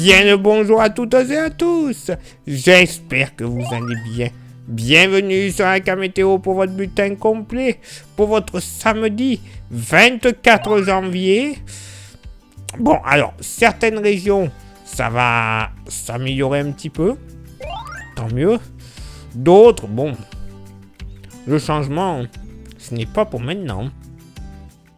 Bien le bonjour à toutes et à tous. J'espère que vous allez bien. Bienvenue sur la météo pour votre bulletin complet pour votre samedi 24 janvier. Bon, alors, certaines régions, ça va s'améliorer un petit peu. Tant mieux. D'autres, bon, le changement, ce n'est pas pour maintenant.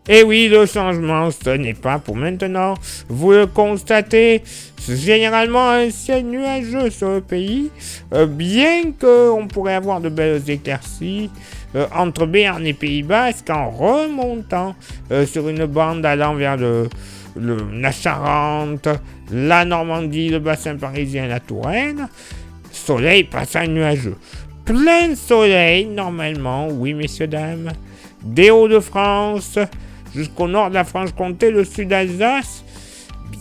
Et oui, le changement, ce n'est pas pour maintenant. Vous le constatez, c'est généralement un ciel nuageux sur le pays, bien qu'on pourrait avoir de belles éclaircies entre Béarn et Pays Basque en remontant sur une bande allant vers la Charente, la Normandie, le bassin parisien, la Touraine. Soleil passant nuageux. Plein soleil, normalement, oui, messieurs, dames. Des Hauts-de-France jusqu'au nord de la Franche-Comté, le sud d'Alsace,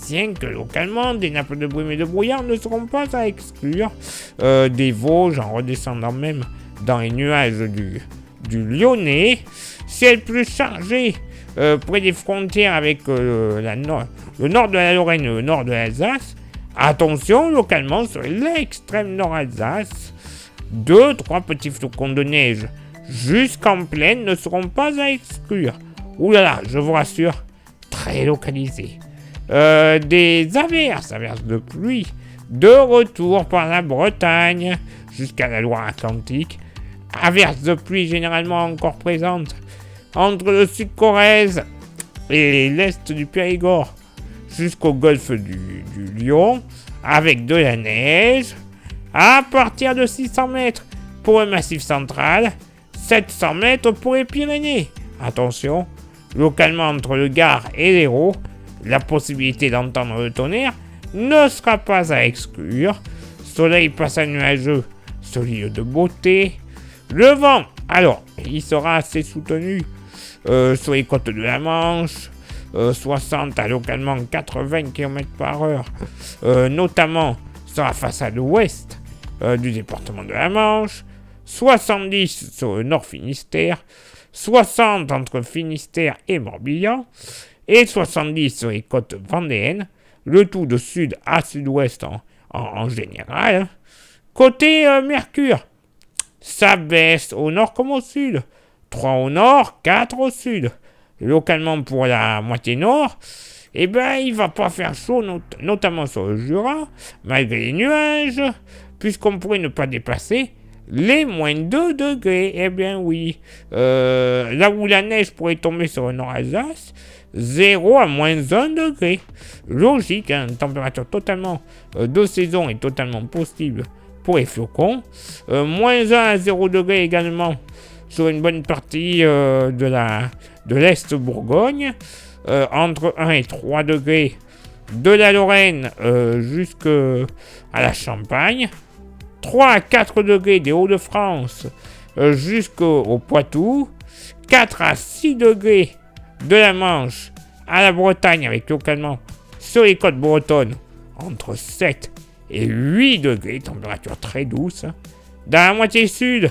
bien que localement, des nappes de brume et de brouillard ne seront pas à exclure. Des Vosges en redescendant même dans les nuages du Lyonnais. Ciel plus chargé près des frontières avec le nord de la Lorraine et le nord de l'Alsace. Attention, localement, sur l'extrême nord Alsace, 2-3 petits flocons de neige jusqu'en plaine ne seront pas à exclure. Ouh là là, je vous rassure, très localisé. Des averses de pluie, de retour par la Bretagne jusqu'à la Loire-Atlantique. Averses de pluie généralement encore présentes entre le sud-Corrèze et l'est du Périgord jusqu'au golfe du Lion, avec de la neige à partir de 600 mètres pour le Massif central, 700 mètres pour les Pyrénées. Attention, localement entre le Gard et l'Hérault, la possibilité d'entendre le tonnerre ne sera pas à exclure. Soleil passant nuageux, solide de beauté. Le vent, alors, il sera assez soutenu sur les côtes de la Manche, 60 à localement 80 km/h, notamment sur la façade ouest du département de la Manche, 70 sur le nord Finistère, 60 entre Finistère et Morbihan, et 70 sur les côtes vendéennes, le tout de sud à sud-ouest en général. Côté Mercure, ça baisse au nord comme au sud, 3 au nord, 4 au sud. Localement pour la moitié nord, il va pas faire chaud, notamment sur le Jura, malgré les nuages, puisqu'on pourrait ne pas dépasser les moins 2 degrés. Eh bien oui, là où la neige pourrait tomber sur le nord-Alsace, 0 à moins 1 degré. Logique, une température totalement de saison est totalement possible pour les flocons. Moins 1 à 0 degré également sur une bonne partie de l'Est Bourgogne, entre 1 et 3 degrés de la Lorraine jusqu'à la Champagne, 3 à 4 degrés des Hauts-de-France jusqu'au Poitou, 4 à 6 degrés de la Manche à la Bretagne, avec localement sur les côtes bretonnes entre 7 et 8 degrés, température très douce. Dans la moitié sud,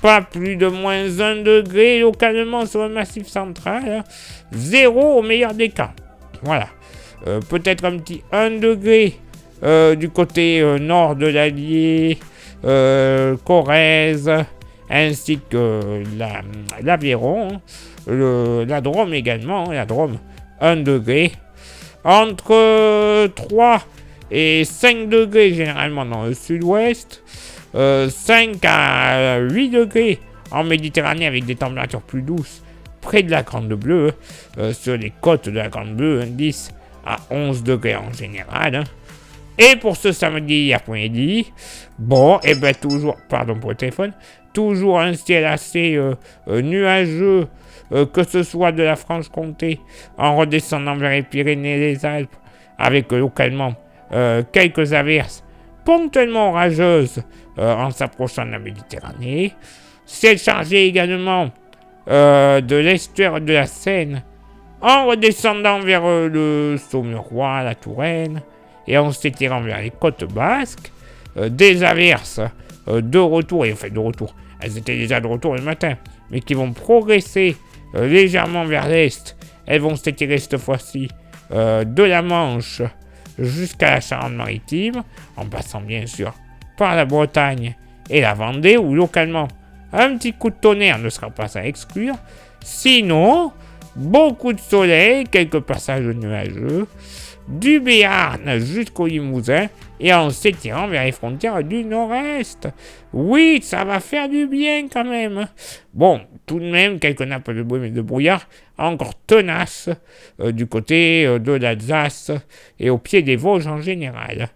pas plus de moins 1 degré localement sur le Massif central, 0 au meilleur des cas. Voilà. Peut-être un petit 1 degré du côté nord de l'Allier, Corrèze, ainsi que l'Aveyron, la Drôme également, la Drôme 1 degré. Entre 3 et 5 degrés généralement dans le sud-ouest, 5 à 8 degrés en Méditerranée avec des températures plus douces près de la Grande Bleue, sur les côtes de la Grande Bleue, 10 à 11 degrés en général. Et pour ce samedi après-midi, toujours, pardon pour le téléphone, toujours un ciel assez nuageux, que ce soit de la Franche-Comté en redescendant vers les Pyrénées et les Alpes, avec localement quelques averses ponctuellement orageuses en s'approchant de la Méditerranée. Ciel chargé également de l'estuaire de la Seine en redescendant vers le Saumurois, la Touraine, et en s'étirant vers les côtes basques. Des averses de retour, elles étaient déjà de retour le matin, mais qui vont progresser légèrement vers l'est. Elles vont s'étirer cette fois-ci de la Manche jusqu'à la Charente-Maritime, en passant bien sûr par la Bretagne et la Vendée, où localement un petit coup de tonnerre ne sera pas à exclure. Sinon, beaucoup de soleil, quelques passages nuageux, du Béarn jusqu'au Limousin et en s'étirant vers les frontières du nord-est. Oui, ça va faire du bien quand même. Bon, tout de même, quelques nappes de brume et de brouillard encore tenaces du côté de l'Alsace et au pied des Vosges en général.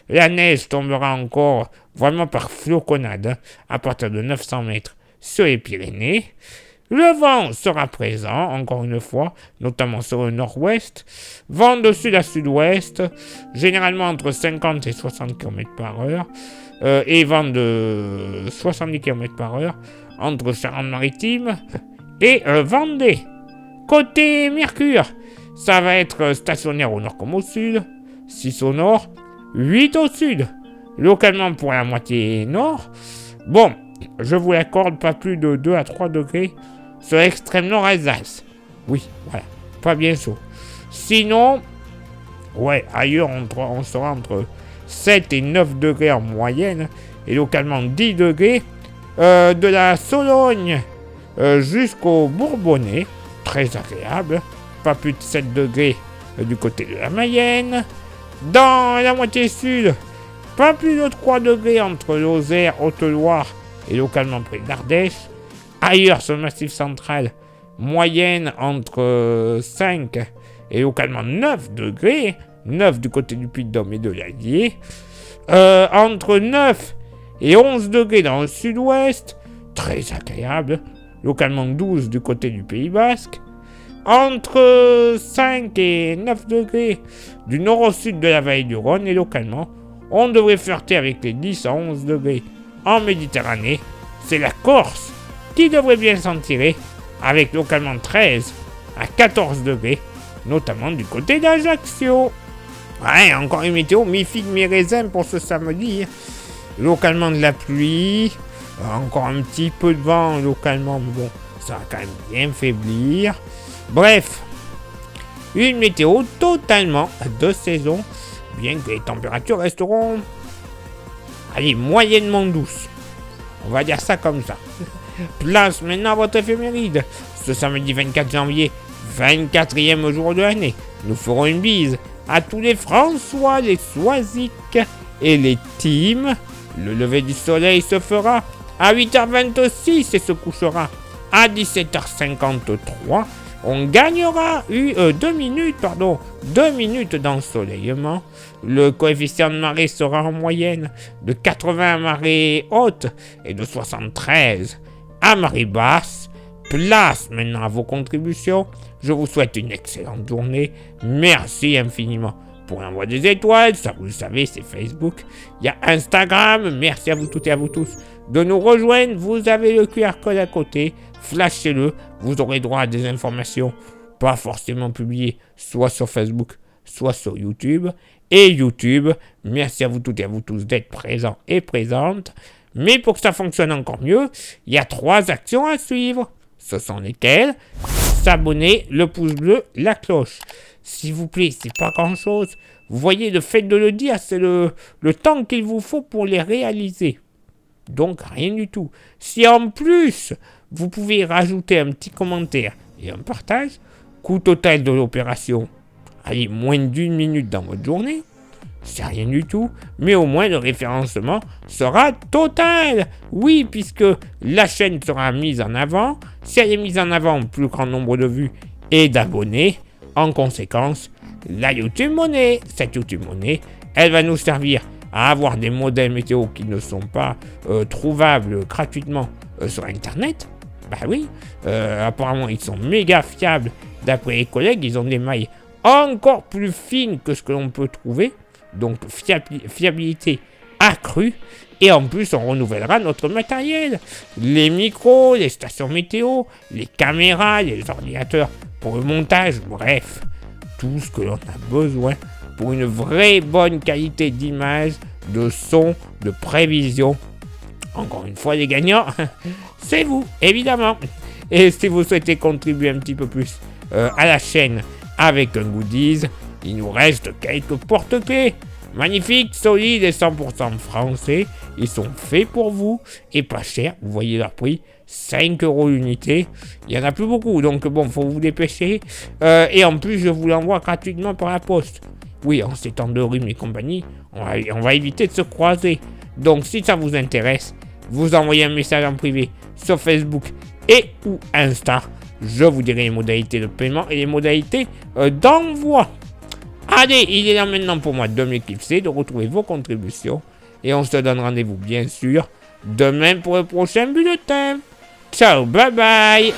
La neige tombera encore vraiment par floconnade à partir de 900 mètres sur les Pyrénées. Le vent sera présent, encore une fois, notamment sur le nord-ouest. Vent de sud à sud-ouest, généralement entre 50 et 60 km par heure. Et vent de 70 km par heure entre Charente-Maritime et Vendée. Côté Mercure, ça va être stationnaire au nord comme au sud. 6 au nord, 8 au sud. Localement pour la moitié nord. Bon, je vous l'accorde, pas plus de 2 à 3 degrés sur l'extrême nord Alsace. Oui, voilà, pas bien chaud. Sinon, ouais, ailleurs on sera entre 7 et 9 degrés en moyenne, et localement 10 degrés de la Sologne jusqu'au Bourbonnais, très agréable, pas plus de 7 degrés du côté de la Mayenne. Dans la moitié sud, pas plus de 3 degrés entre Lozère, Haute-Loire et localement près d'Ardèche. Ailleurs, sur le Massif central, moyenne entre 5 et localement 9 degrés, 9 du côté du Puy-de-Dôme et de l'Allier, entre 9 et 11 degrés dans le sud-ouest, très agréable, localement 12 du côté du Pays Basque, entre 5 et 9 degrés du nord au sud de la vallée du Rhône, et localement, on devrait flirter avec les 10 à 11 degrés en Méditerranée. C'est la Corse qui devrait bien s'en tirer, avec localement 13 à 14 degrés, notamment du côté d'Ajaccio. Ouais, encore une météo mi-figue, mi-raisin pour ce samedi. Localement de la pluie, encore un petit peu de vent localement, mais bon, ça va quand même bien faiblir. Bref, une météo totalement de saison, bien que les températures resteront, allez, moyennement douces. On va dire ça comme ça. Place maintenant à votre éphéméride. Ce samedi 24 janvier, 24e jour de l'année, nous ferons une bise à tous les François, les Soisic et les Tim. Le lever du soleil se fera à 8h26 et se couchera à 17h53. On gagnera 2 minutes d'ensoleillement. Le coefficient de marée sera en moyenne de 80 à marée haute et de 73 à marée basse. Place maintenant à vos contributions. Je vous souhaite une excellente journée. Merci infiniment pour l'envoi des étoiles. Ça, vous le savez, c'est Facebook. Il y a Instagram. Merci à vous toutes et à vous tous de nous rejoindre. Vous avez le QR code à côté. Flashez-le. Vous aurez droit à des informations pas forcément publiées, soit sur Facebook, soit sur YouTube. Et YouTube, merci à vous toutes et à vous tous d'être présents et présentes. Mais pour que ça fonctionne encore mieux, il y a 3 actions à suivre. Ce sont lesquelles? S'abonner, le pouce bleu, la cloche. S'il vous plaît, c'est pas grand-chose. Vous voyez, le fait de le dire, c'est le temps qu'il vous faut pour les réaliser. Donc, rien du tout. Si en plus, vous pouvez rajouter un petit commentaire et un partage, coût total de l'opération, allez, moins d'1 minute dans votre journée, c'est rien du tout, mais au moins le référencement sera total. Oui, puisque la chaîne sera mise en avant. Si elle est mise en avant, plus grand nombre de vues et d'abonnés. En conséquence, la YouTube Money, cette YouTube Money, elle va nous servir à avoir des modèles météo qui ne sont pas trouvables gratuitement sur Internet. Bah oui, apparemment ils sont méga fiables. D'après les collègues, ils ont des mailles encore plus fines que ce que l'on peut trouver. Donc fiabilité accrue. Et en plus, on renouvellera notre matériel. Les micros, les stations météo, les caméras, les ordinateurs pour le montage. Bref, tout ce que l'on a besoin pour une vraie bonne qualité d'image, de son, de prévision. Encore une fois, les gagnants, c'est vous, évidemment. Et si vous souhaitez contribuer un petit peu plus à la chaîne avec un goodies, Il nous reste quelques porte-clés. Magnifiques, solides et 100% français. Ils sont faits pour vous et pas chers. Vous voyez leur prix, 5 € l'unité. Il n'y en a plus beaucoup, donc bon, faut vous dépêcher. Et en plus, je vous l'envoie gratuitement par la poste. Oui, en ces temps de rhume et compagnie, on va éviter de se croiser. Donc si ça vous intéresse, vous envoyez un message en privé sur Facebook et ou Insta. Je vous dirai les modalités de paiement et les modalités d'envoi. Allez, il est là maintenant pour moi de m'éclipser, de retrouver vos contributions. Et on se donne rendez-vous bien sûr demain pour le prochain bulletin. Ciao, bye bye.